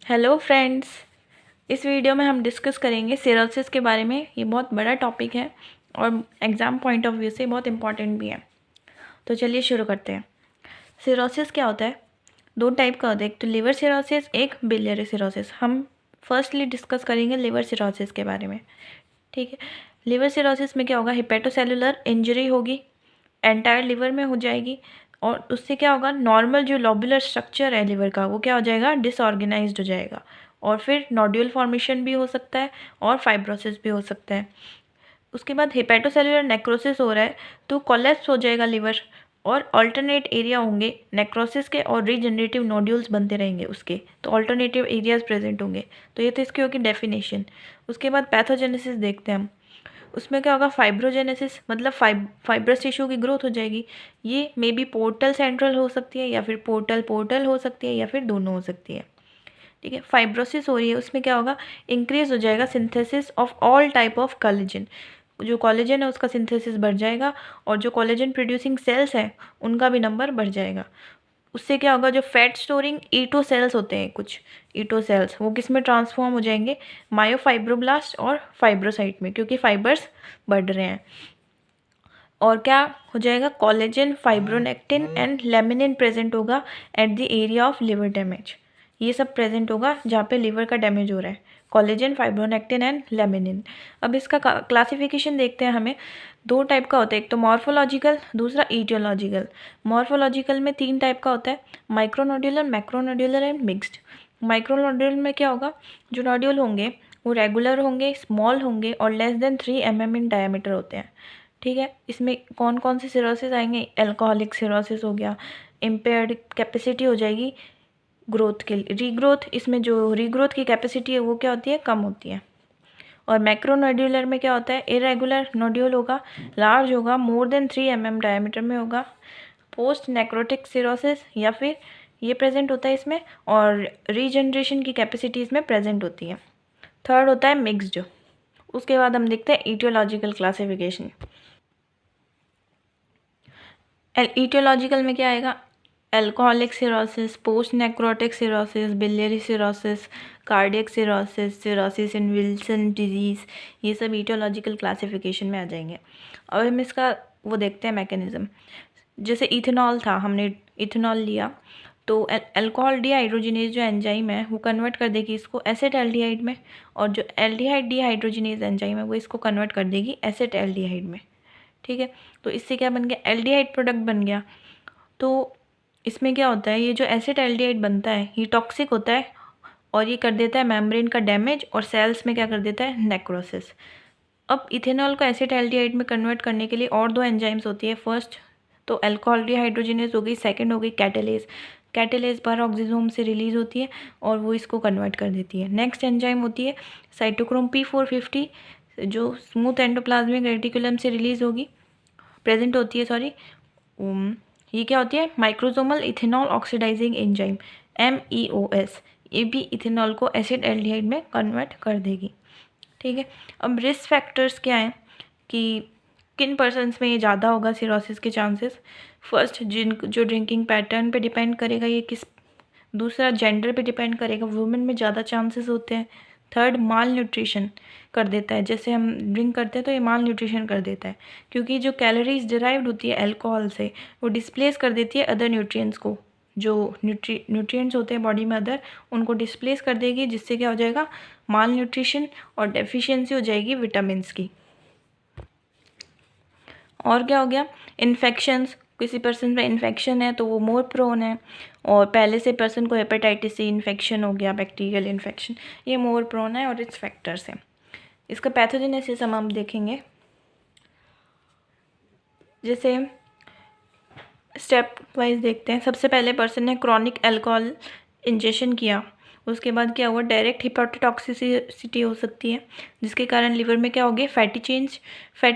Hello friends. इस video में हम डिस्कस करेंगे सिरोसिस के बारे में। ये बहुत बड़ा टॉपिक है और एग्ज़ाम पॉइंट ऑफ व्यू से बहुत इम्पॉर्टेंट भी है। तो चलिए शुरू करते हैं। सिरोसिस क्या होता है? दो टाइप का होता है, एक तो लिवर सिरोसिस, एक बिलियरी सिरोसिस। हम फर्स्टली डिस्कस करेंगे लिवर सिरोसिस के बारे में। ठीक है। लिवर सिरोसिस में क्या होगा? हिपेटोसेलुलर इंजरी होगी, एंटायर लिवर में हो जाएगी और उससे क्या होगा? नॉर्मल जो लॉबुलर स्ट्रक्चर है लिवर का वो क्या हो जाएगा? डिसऑर्गेनाइज्ड हो जाएगा और फिर नोड्यूल फॉर्मेशन भी हो सकता है और फाइब्रोसिस भी हो सकता है। उसके बाद हिपेटोसेलुलर नेक्रोसिस हो रहा है तो कोलेप्स हो जाएगा लिवर और अल्टरनेट एरिया होंगे नेक्रोसिस के और रीजनरेटिव नोड्यूल्स बनते रहेंगे उसके, तो अल्टरनेटिव एरियाज प्रेजेंट होंगे। तो ये तो इसकी होगी डेफिनेशन। उसके बाद पैथोजेनेसिस देखते हैं हम। उसमें क्या होगा? फाइब्रोजेनेसिस मतलब फाइब्रस टिश्यू की ग्रोथ हो जाएगी। ये मे बी पोर्टल सेंट्रल हो सकती है या फिर पोर्टल पोर्टल हो सकती है या फिर दोनों हो सकती है। ठीक है। फाइब्रोसिस हो रही है, उसमें क्या होगा? इंक्रीज हो जाएगा synthesis of all type of collagen. जो कोलेजन है उसका सिंथेसिस बढ़ जाएगा और जो कोलेजन प्रोड्यूसिंग सेल्स हैं उनका भी नंबर बढ़ जाएगा। उससे क्या होगा? जो फैट स्टोरिंग ईटो सेल्स होते हैं, कुछ ईटो सेल्स, वो किस में ट्रांसफॉर्म हो जाएंगे? मायोफाइब्रोब्लास्ट और फाइब्रोसाइट में, क्योंकि फाइबर्स बढ़ रहे हैं। और क्या हो जाएगा? Collagen, fibronectin and laminin present होगा at the area of liver damage. ये सब प्रेजेंट होगा जहाँ पे लिवर का डैमेज हो रहा है। Collagen, fibronectin and laminin. अब इसका क्लासिफिकेशन देखते हैं। हमें दो टाइप का होता है, एक तो मॉर्फोलॉजिकल, दूसरा ईटियोलॉजिकल। मॉर्फोलॉजिकल में तीन टाइप का होता है, माइक्रोनोड्यूलर, मैक्रोनोड्यूलर एंड मिक्स्ड। माइक्रोनोड्यूल में क्या होगा? जो नोड्यूल होंगे वो रेगुलर होंगे, स्मॉल होंगे और less than 3 mm in diameter होते हैं। ठीक है। इसमें कौन कौन से सिरोसिस आएंगे? एल्कोहलिक सिरोसिस हो गया, इम्पेयर्ड कैपेसिटी हो जाएगी ग्रोथ के लिए, रीग्रोथ। इसमें जो रीग्रोथ की कैपेसिटी है वो क्या होती है? कम होती है। और मैक्रोनोड्यूलर में क्या होता है? इरेगुलर नोड्यूल होगा, लार्ज होगा, मोर देन 3 mm डायमीटर में होगा। पोस्ट नेक्रोटिक सिरोसिस या फिर ये प्रेजेंट होता है इसमें, और रीजनरेशन की कैपेसिटी इसमें प्रेजेंट होती है। थर्ड होता है मिक्स्ड। उसके बाद हम देखते हैं ईटियोलॉजिकल क्लासिफिकेशन। ईटियोलॉजिकल में क्या आएगा? Alcoholic cirrhosis, post necrotic cirrhosis, biliary cirrhosis, cardiac cirrhosis, cirrhosis in Wilson disease, ये सब ईटियोलॉजिकल क्लासिफिकेशन में आ जाएंगे। अब हम इसका वो देखते हैं मैकेनिज़्म। जैसे इथेनॉल था, हमने इथेनॉल लिया तो अल्कोहल डीहाइड्रोजिनेज जो एंजाइम है वो कन्वर्ट कर देगी इसको एसेटल्डिहाइड में, और जो एल्डिहाइड डीहाइड्रोजिनेज एंजाइम है वो इसको कन्वर्ट कर देगी एसेटल्डिहाइड में। ठीक है। तो इससे क्या बन गया? एल्डिहाइड प्रोडक्ट बन गया। तो इसमें क्या होता है? ये जो एसेटल्डिहाइड बनता है ये टॉक्सिक होता है और ये कर देता है मेम्ब्रेन का डैमेज और सेल्स में क्या कर देता है? नेक्रोसिस। अब इथेनॉल को एसेटल्डिहाइड में कन्वर्ट करने के लिए और दो एंजाइम्स होती है। फर्स्ट तो अल्कोहल डीहाइड्रोजिनेज हो गई, सेकंड हो गई कैटेलेज। कैटेलेज पेरोक्सिसोम से रिलीज होती है और वो इसको कन्वर्ट कर देती है। नेक्स्ट एंजाइम होती है साइटोक्रोम P450, जो स्मूथ एंडोप्लाज्मिक रेटिकुलम से रिलीज होगी, प्रेजेंट होती है, सॉरी। ये क्या होती है? Microsomal ethanol oxidizing enzyme, MEOS। ये भी इथेनॉल को एसिड एल्डिहाइड में कन्वर्ट कर देगी। ठीक है। अब रिस्क फैक्टर्स क्या हैं कि किन पर्सन्स में ये ज़्यादा होगा सिरोसिस के चांसेस? फर्स्ट, जो ड्रिंकिंग पैटर्न पे डिपेंड करेगा ये किस। दूसरा, जेंडर पे डिपेंड करेगा, वुमेन में ज़्यादा चांसेस होते हैं। थर्ड, माल न्यूट्रिशन कर देता है, जैसे हम ड्रिंक करते हैं तो ये माल न्यूट्रिशन कर देता है, क्योंकि जो कैलोरीज डिराइव्ड होती है अल्कोहल से वो डिस्प्लेस कर देती है अदर न्यूट्रिएंट्स को। जो न्यूट्रिएंट्स होते हैं बॉडी में अदर, उनको डिस्प्लेस कर देगी, जिससे क्या हो जाएगा? माल न्यूट्रिशन और डेफिशिएंसी हो जाएगी विटामिन्स की। और क्या हो गया? इन्फेक्शंस। किसी पर्सन में इन्फेक्शन है तो वो मोर प्रोन है, और पहले से पर्सन को हेपेटाइटिस सी इन्फेक्शन हो गया, बैक्टीरियल इन्फेक्शन, ये मोर प्रोन है और रिस्क फैक्टर्स हैं। इसका पैथोजेनेसिस हम देखेंगे। जैसे स्टेप वाइज देखते हैं। सबसे पहले पर्सन ने क्रॉनिक अल्कोहल इंजेक्शन किया, उसके बाद क्या हुआ? डायरेक्ट हिपेटोटॉक्सिसिटी हो सकती है, जिसके कारण लिवर में क्या होगी? फैटी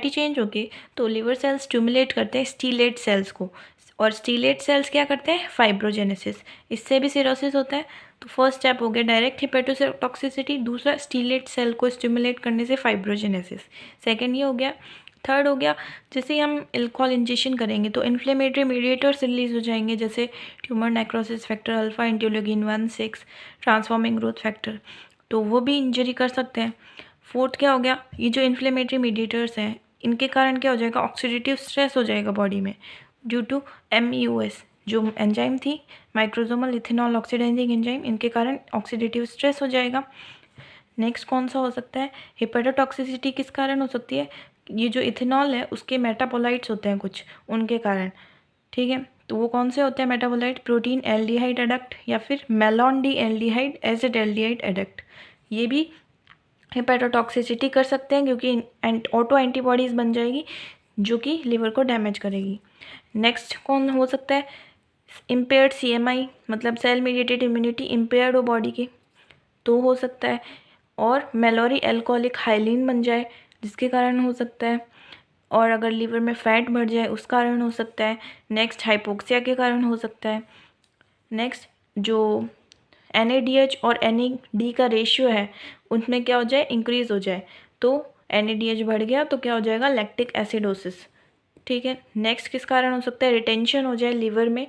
चेंज होगी। तो लिवर सेल्स स्टिमुलेट करते हैं स्टीलेट सेल्स को, और स्टीलेट सेल्स क्या करते हैं? फाइब्रोजेनेसिस। इससे भी सिरोसिस होता है। तो फर्स्ट स्टेप हो गया डायरेक्ट हिपेटोटॉक्सिसिटी, दूसरा स्टीलेट सेल को स्टिमुलेट करने से फाइब्रोजेनेसिस। सेकेंड ये हो गया थर्ड हो गया, जैसे ही हम अल्कोहल इंजेक्शन करेंगे तो इन्फ्लेमेटरी मीडिएटर्स रिलीज हो जाएंगे, जैसे tumour necrosis factor alpha, interleukin 1-6, transforming growth factor, तो वो भी इंजरी कर सकते हैं। फोर्थ क्या हो गया, ये जो इन्फ्लेमेटरी मीडिएटर्स हैं इनके कारण क्या हो जाएगा, ऑक्सीडेटिव स्ट्रेस हो जाएगा बॉडी में ड्यू टू MEOS जो एंजाइम थी, माइक्रोसोमल इथेनॉल ऑक्सीडाइजिंग एंजाइम, इनके कारण ऑक्सीडेटिव स्ट्रेस हो जाएगा। नेक्स्ट कौन सा हो सकता है, हेपेटोटॉक्सिसिटी किस कारण हो सकती है, ये जो इथेनॉल है उसके मेटाबोलाइट्स होते हैं कुछ, उनके कारण, ठीक है। तो वो कौन से होते हैं मेटाबोलाइट, प्रोटीन एल्डिहाइड एडक्ट या फिर melon D aldehyde acid aldehyde adduct, ये भी हेपेटोटॉक्सिसिटी कर सकते हैं क्योंकि ऑटो एंटीबॉडीज़ बन जाएगी जो कि लिवर को डैमेज करेगी। नेक्स्ट कौन हो सकता है, इम्पेयर्ड CMI मतलब सेल मीडिएटेड इम्यूनिटी इम्पेयर्ड हो बॉडी की, तो हो सकता है। और मेलोरी एल्कोहलिक हाइलिन बन जाए जिसके कारण हो सकता है। और अगर लीवर में फैट बढ़ जाए उस कारण हो सकता है। नेक्स्ट हाइपोक्सिया के कारण हो सकता है। नेक्स्ट जो NADH और NAD का रेशियो है उनमें क्या हो जाए, इंक्रीज़ हो जाए, तो NADH बढ़ गया तो क्या हो जाएगा, लैक्टिक एसिडोसिस, ठीक है। नेक्स्ट किस कारण हो सकता है, रिटेंशन हो जाए लीवर में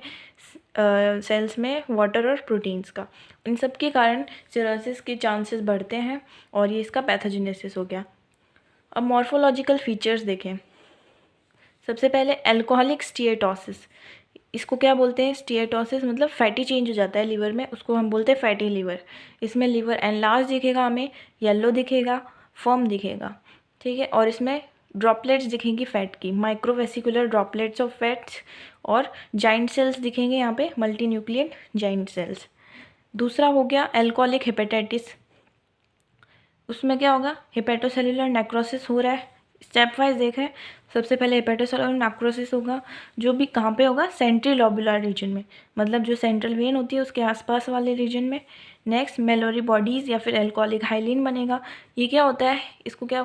सेल्स में वाटर और प्रोटीन्स का, इन सब के कारण सिरोसिस के चांसेस बढ़ते हैं और ये इसका पैथोजेनेसिस हो गया। अब मॉर्फोलॉजिकल फीचर्स देखें। सबसे पहले अल्कोहलिक स्टीएटोसिस, इसको क्या बोलते हैं, स्टीएटोसिस मतलब फैटी चेंज हो जाता है लीवर में, उसको हम बोलते हैं फैटी लीवर। इसमें लीवर एनलार्ज दिखेगा, हमें येलो दिखेगा, फर्म दिखेगा, ठीक है। और इसमें ड्रॉपलेट्स दिखेंगी फैट की, माइक्रोवेसिकुलर ड्रॉपलेट्स ऑफ फैट्स, और जाइंट सेल्स दिखेंगे यहाँ पे, मल्टी न्यूक्लिएट जाइंट सेल्स। दूसरा हो गया अल्कोहलिक हेपेटाइटिस, उसमें क्या होगा, हेपेटोसेलुलर नेक्रोसिस हो रहा है, स्टेप वाइज देख रहे हैं। सबसे पहले हेपेटोसेलुलर नेक्रोसिस होगा जो भी कहाँ पे होगा, सेंट्रल लोबुलर रीजन में, मतलब जो सेंट्रल वेन होती है उसके आसपास वाले रीजन में। नेक्स्ट मेलोरी बॉडीज़ या फिर अल्कोहलिक हाइलिन बनेगा। ये क्या होता है, इसको क्या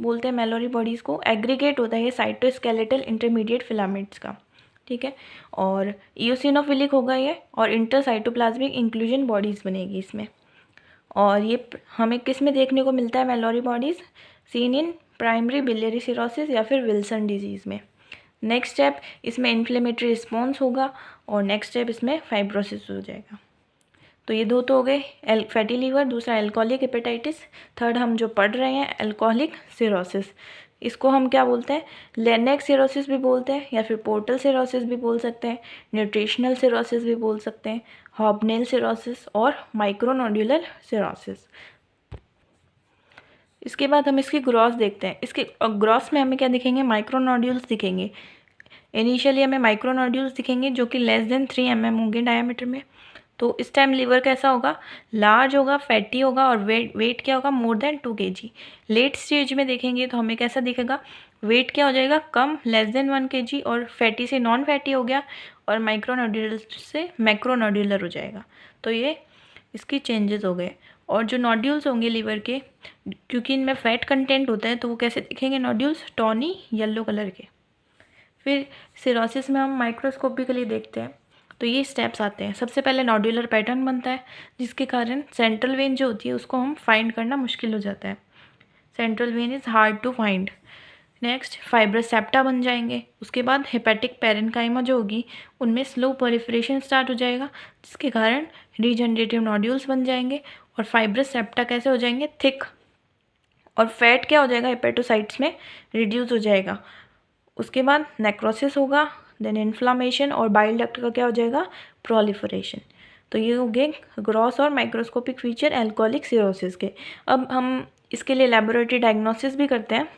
बोलते हैं, मेलोरी बॉडीज़ को एग्रीगेट होता है ये साइटोस्केलेटल इंटरमीडिएट फिलामेंट्स का, ठीक है। और इओसिनोफिलिक होगा ये, और इंटरसाइटोप्लाज्मिक इंक्लूजन बॉडीज़ बनेगी इसमें। और ये हमें किस में देखने को मिलता है, Malorie bodies seen in primary biliary cirrhosis या फिर विल्सन डिजीज़ में। नेक्स्ट स्टेप इसमें इन्फ्लेमेटरी रिस्पॉन्स होगा, और नेक्स्ट स्टेप इसमें फाइब्रोसिस हो जाएगा। तो ये दो तो हो गए, फैटी लीवर, दूसरा अल्कोहलिक हेपेटाइटिस, थर्ड हम जो पढ़ रहे हैं अल्कोहलिक सिरोसिस। इसको हम क्या बोलते हैं, लेनेक सिरोसिस भी बोलते हैं, या फिर पोर्टल सिरोसिस भी बोल सकते हैं, न्यूट्रिशनल सिरोसिस भी बोल सकते हैं, हॉबनेल सिरोसिस और माइक्रोनोड्यूलर सिरोसिस। इसके बाद हम इसकी ग्रॉस देखते हैं। इसके ग्रॉस में हमें क्या दिखेंगे, माइक्रोनोड्यूल्स दिखेंगे। इनिशियली हमें माइक्रोनोड्यूल्स दिखेंगे जो कि लेस देन 3 mm होंगे डायमीटर में। तो इस टाइम लीवर कैसा होगा, लार्ज होगा, फैटी होगा, और वेट क्या होगा, more than 2 kg। Late stage में देखेंगे तो हमें कैसा दिखेगा, वेट क्या हो जाएगा, कम, लेस देन 1 kg, और फैटी से नॉन फैटी हो गया, और माइक्रोनोड्यूलर से मैक्रोनोड्यूलर हो जाएगा। तो ये इसकी चेंजेस हो गए। और जो नोड्यूल्स होंगे लीवर के, क्योंकि इनमें फैट कंटेंट होता है तो वो कैसे दिखेंगे नोड्यूल्स, टॉनी येलो कलर के। फिर सिरोसिस में हम माइक्रोस्कोपिकली देखते हैं तो ये स्टेप्स आते हैं। सबसे पहले नोड्यूलर पैटर्न बनता है जिसके कारण सेंट्रल वेन जो होती है उसको हम फाइंड करना मुश्किल हो जाता है, central vein is hard to find. Next fibrous septa बन जाएंगे। उसके बाद हेपेटिक पेरेन्काइमा जो होगी उनमें स्लो प्रोलिफरेशन स्टार्ट हो जाएगा जिसके कारण रीजनरेटिव नोड्यूल्स बन जाएंगे, और फाइब्रस सेप्टा कैसे हो जाएंगे, थिक, और फैट क्या हो जाएगा, हेपेटोसाइट्स में रिड्यूस हो जाएगा। उसके बाद नेक्रोसिस होगा, देन इन्फ्लामेशन, और बाइल डक्ट का क्या हो जाएगा, प्रोलिफरेशन। तो ये हो गए ग्रॉस और माइक्रोस्कोपिक फीचर अल्कोहलिक सिरोसिस के। अब हम इसके लिए लेबोरेटरी डायग्नोसिस भी करते हैं।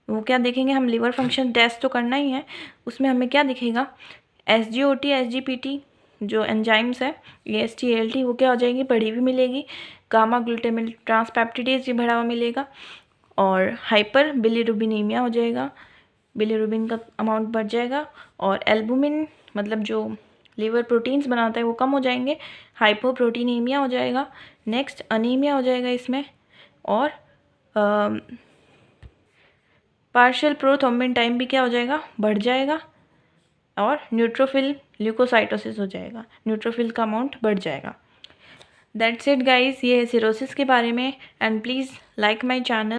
वो क्या देखेंगे, हम लीवर फंक्शन टेस्ट तो करना ही है, उसमें हमें क्या दिखेगा, SGOT SGPT जो एंजाइम्स है, AST ALT वो क्या हो जाएगी, बढ़ी हुई मिलेगी, गामा ग्लूटामिल ट्रांसपेप्टिडेज ये बढ़ा हुआ मिलेगा, और हाइपर बिलिरुबिनीमिया हो जाएगा, बिलिरुबिन का अमाउंट बढ़ जाएगा, और एल्बुमिन मतलब जो लीवर प्रोटीन्स बनाता है वो कम हो जाएंगे, हाइपोप्रोटीनीमिया हो जाएगा। नेक्स्ट अनीमिया हो जाएगा इसमें, और पार्शियल प्रोथ्रोम्बिन टाइम भी क्या हो जाएगा, बढ़ जाएगा, और न्यूट्रोफिल ल्यूकोसाइटोसिस हो जाएगा, न्यूट्रोफिल का अमाउंट बढ़ जाएगा। दैट्स इट गाइस, ये है सिरोसिस के बारे में। And please like my channel.